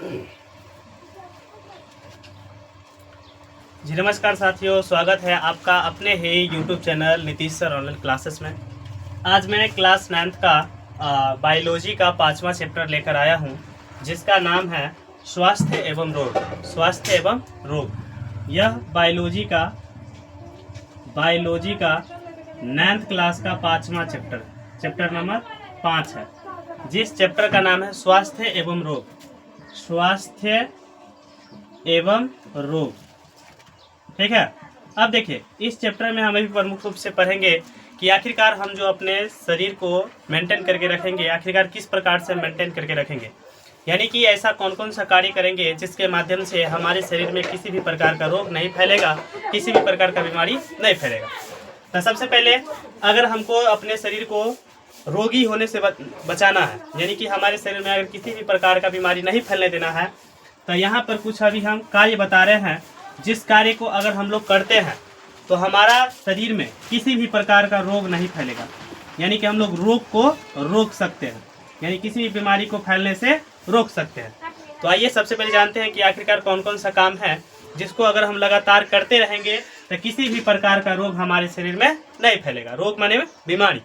जी नमस्कार साथियों, स्वागत है आपका अपने ही YouTube channel Nitish sir online classes में। आज मैं क्लास 9th का बायोलॉजी का 5वां चैप्टर लेकर आया हूं, जिसका नाम है स्वास्थ्य एवं रोग। स्वास्थ्य एवं रोग यह बायोलॉजी का 9th क्लास का 5वां चैप्टर नंबर 5 है, जिस चैप्टर का नाम है स्वास्थ्य एवं रोग। स्वास्थ्य एवं रोग, ठीक है। अब देखिए, इस चैप्टर में हम अभी प्रमुख रूप से पढ़ेंगे कि आखिरकार हम जो अपने शरीर को मेंटेन करके रखेंगे, आखिरकार किस प्रकार से मेंटेन करके रखेंगे, यानी कि ऐसा कौन कौन सा कार्य करेंगे जिसके माध्यम से हमारे शरीर में किसी भी प्रकार का रोग नहीं फैलेगा, किसी भी प्रकार का बीमारी नहीं फैलेगा। तो सबसे पहले अगर हमको अपने शरीर को रोगी होने से बचाना है, यानी कि हमारे शरीर में अगर किसी भी प्रकार का बीमारी नहीं फैलने देना है, तो यहाँ पर कुछ अभी हम कार्य बता रहे हैं, जिस कार्य को अगर हम लोग करते हैं तो हमारा शरीर में किसी भी प्रकार का रोग नहीं फैलेगा, यानी कि हम लोग रोग को रोक सकते हैं, यानी किसी भी बीमारी को फैलने से रोक सकते हैं। तो आइए सबसे पहले जानते हैं कि आखिरकार कौन कौन सा काम है जिसको अगर हम लगातार करते रहेंगे तो किसी भी प्रकार का रोग हमारे शरीर में नहीं फैलेगा। रोग माने बीमारी।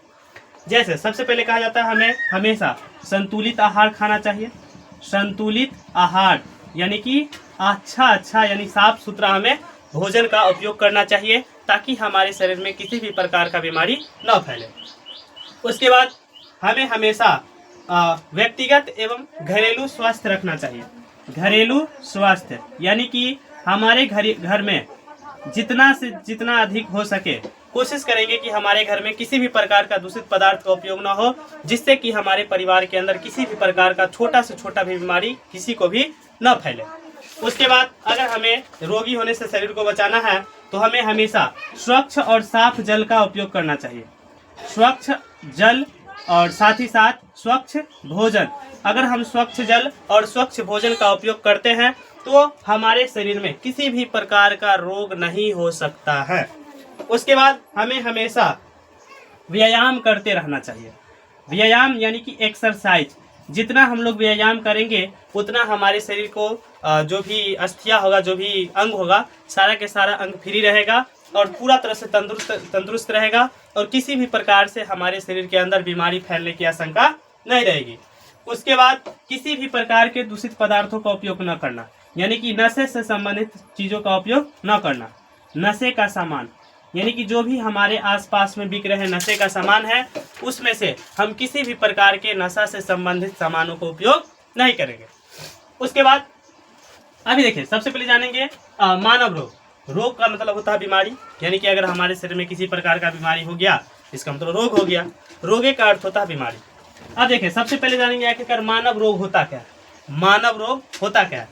जैसे सबसे पहले कहा जाता है हमें हमेशा संतुलित आहार खाना चाहिए। संतुलित आहार यानी कि अच्छा यानी साफ सुथरा हमें भोजन का उपयोग करना चाहिए, ताकि हमारे शरीर में किसी भी प्रकार का बीमारी न फैले। उसके बाद हमें हमेशा व्यक्तिगत एवं घरेलू स्वास्थ्य रखना चाहिए। घरेलू स्वास्थ्य यानी कि हमारे घर में जितना से जितना अधिक हो सके कोशिश करेंगे कि हमारे घर में किसी भी प्रकार का दूषित पदार्थ का उपयोग न हो, जिससे कि हमारे परिवार के अंदर किसी भी प्रकार का छोटा से छोटा भी बीमारी किसी को भी न फैले। उसके बाद अगर हमें रोगी होने से शरीर को बचाना है तो हमें हमेशा स्वच्छ और साफ जल का उपयोग करना चाहिए। स्वच्छ जल और साथ ही साथ स्वच्छ भोजन। अगर हम स्वच्छ जल और स्वच्छ भोजन का उपयोग करते हैं तो हमारे शरीर में किसी भी प्रकार का रोग नहीं हो सकता है। उसके बाद हमें हमेशा व्यायाम करते रहना चाहिए। व्यायाम यानी कि एक्सरसाइज। जितना हम लोग व्यायाम करेंगे उतना हमारे शरीर को जो भी अस्थियां होगा, जो भी अंग होगा, सारा के सारा अंग फ्री रहेगा और पूरा तरह से तंदुरुस्त रहेगा, और किसी भी प्रकार से हमारे शरीर के अंदर बीमारी फैलने की आशंका नहीं रहेगी। उसके बाद किसी भी प्रकार के दूषित पदार्थों का उपयोग न करना, यानी कि नशे से संबंधित चीज़ों का उपयोग न करना। नशे का सामान यानी कि जो भी हमारे आसपास में बिक रहे नशे का सामान है, उसमें से हम किसी भी प्रकार के नशा से संबंधित सामानों का उपयोग नहीं करेंगे। उसके बाद अभी देखिए, सबसे पहले जानेंगे मानव रोग। रोग का मतलब होता है बीमारी, यानी कि अगर हमारे शरीर में किसी प्रकार का बीमारी हो गया, इसका मतलब रोग हो गया। रोगे का अर्थ होता है बीमारी। अब देखिए, सबसे पहले जानेंगे आखिरकार मानव रोग होता क्या है। मानव रोग होता क्या है?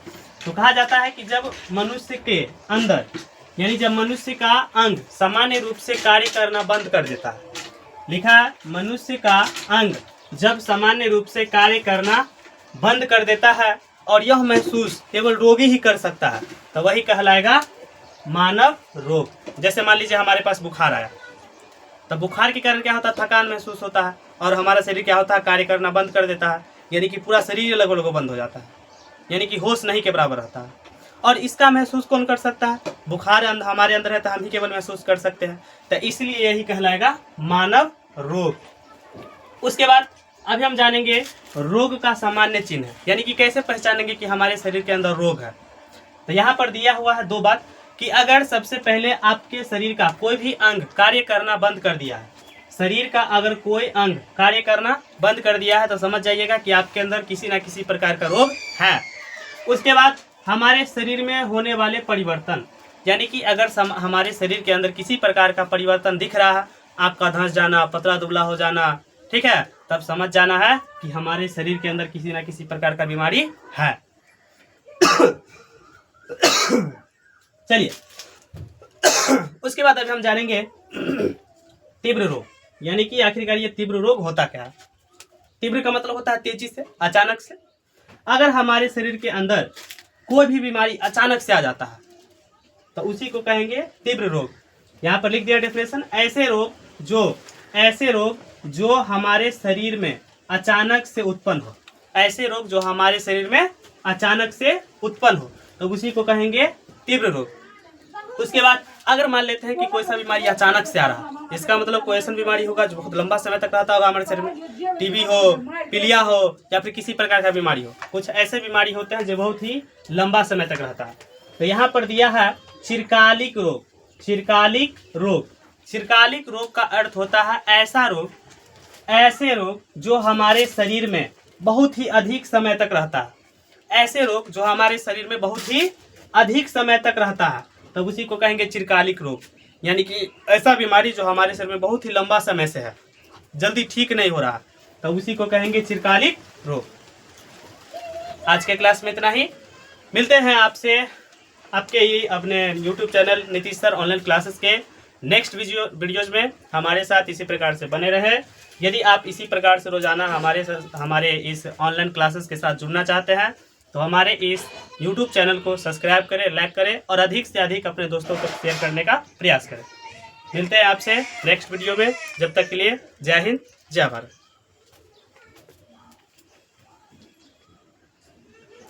तो कहा जाता है कि जब मनुष्य के अंदर, यानी जब मनुष्य का अंग सामान्य रूप से कार्य करना बंद कर देता है। लिखा है, मनुष्य का अंग जब सामान्य रूप से कार्य करना बंद कर देता है और यह महसूस केवल रोगी ही कर सकता है, तो वही कहलाएगा मानव रोग। जैसे मान लीजिए हमारे पास बुखार आया, तो बुखार के कारण क्या होता है? थकान महसूस होता है और हमारा शरीर क्या होता है? कार्य करना बंद कर देता है, यानी कि पूरा शरीर लगभग बंद हो जाता है, यानी कि होश नहीं के बराबर रहता है। और इसका महसूस कौन कर सकता है? बुखार हमारे अंदर है तो हम ही केवल महसूस कर सकते हैं, तो इसलिए यही कहलाएगा मानव रोग। उसके बाद अभी हम जानेंगे रोग का सामान्य चिन्ह, यानी कि कैसे पहचानेंगे कि हमारे शरीर के अंदर रोग है। तो यहाँ पर दिया हुआ है 2 बात कि अगर सबसे पहले आपके शरीर का कोई भी अंग कार्य करना बंद कर दिया है, शरीर का अगर कोई अंग कार्य करना बंद कर दिया है, तो समझ जाइएगा कि आपके अंदर किसी न किसी प्रकार का रोग है। उसके बाद हमारे शरीर में होने वाले परिवर्तन, यानी कि अगर हमारे शरीर के अंदर किसी प्रकार का परिवर्तन दिख रहा है, आपका धंस जाना, पतला दुबला हो जाना, ठीक है, तब समझ जाना है कि हमारे शरीर के अंदर किसी न किसी प्रकार का बीमारी है। चलिए, उसके बाद अभी हम जानेंगे तीव्र रोग, यानी कि आखिरकार ये तीव्र रोग होता क्या है। तीव्र का मतलब होता है तेजी से, अचानक से। अगर हमारे शरीर के अंदर कोई भी बीमारी अचानक से आ जाता है तो उसी को कहेंगे तीव्र रोग। यहाँ पर लिख दिया डेफिनेशन, ऐसे रोग जो हमारे शरीर में अचानक से उत्पन्न हो। ऐसे रोग जो हमारे शरीर में अचानक से उत्पन्न हो तो उसी को कहेंगे तीव्र रोग। उसके बाद अगर मान लेते हैं कि कोई सा बीमारी अचानक से आ रहा, इसका मतलब कोई ऐसा बीमारी होगा जो बहुत लंबा समय तक रहता होगा हमारे शरीर में, टीबी हो, पीलिया हो या फिर किसी प्रकार का बीमारी हो। कुछ ऐसे बीमारी होते हैं जो बहुत ही लंबा समय तक रहता है। तो यहाँ पर दिया है चिरकालिक रोग। चिरकालिक रोग, चिरकालिक रोग का अर्थ होता है ऐसा रोग, ऐसे रोग जो हमारे शरीर में बहुत ही अधिक समय तक रहता है। ऐसे रोग जो हमारे शरीर में बहुत ही अधिक समय तक रहता है तब उसी को कहेंगे चिरकालिक रोग। यानी कि ऐसा बीमारी जो हमारे शरीर में बहुत ही लंबा समय से है, जल्दी ठीक नहीं हो रहा, तब उसी को कहेंगे चिरकालिक रोग। आज के क्लास में इतना ही। मिलते हैं आपसे आपके ही अपने YouTube channel Nitish sir online classes के नेक्स्ट वीडियोज में। हमारे साथ इसी प्रकार से बने रहे। यदि आप इसी प्रकार से रोजाना हमारे इस ऑनलाइन क्लासेस के साथ जुड़ना चाहते हैं तो हमारे इस YouTube चैनल को सब्सक्राइब करें, लाइक करें और अधिक से अधिक अपने दोस्तों को शेयर करने का प्रयास करें। मिलते हैं आपसे नेक्स्ट वीडियो में। जब तक के लिए जय हिंद, जय भारत।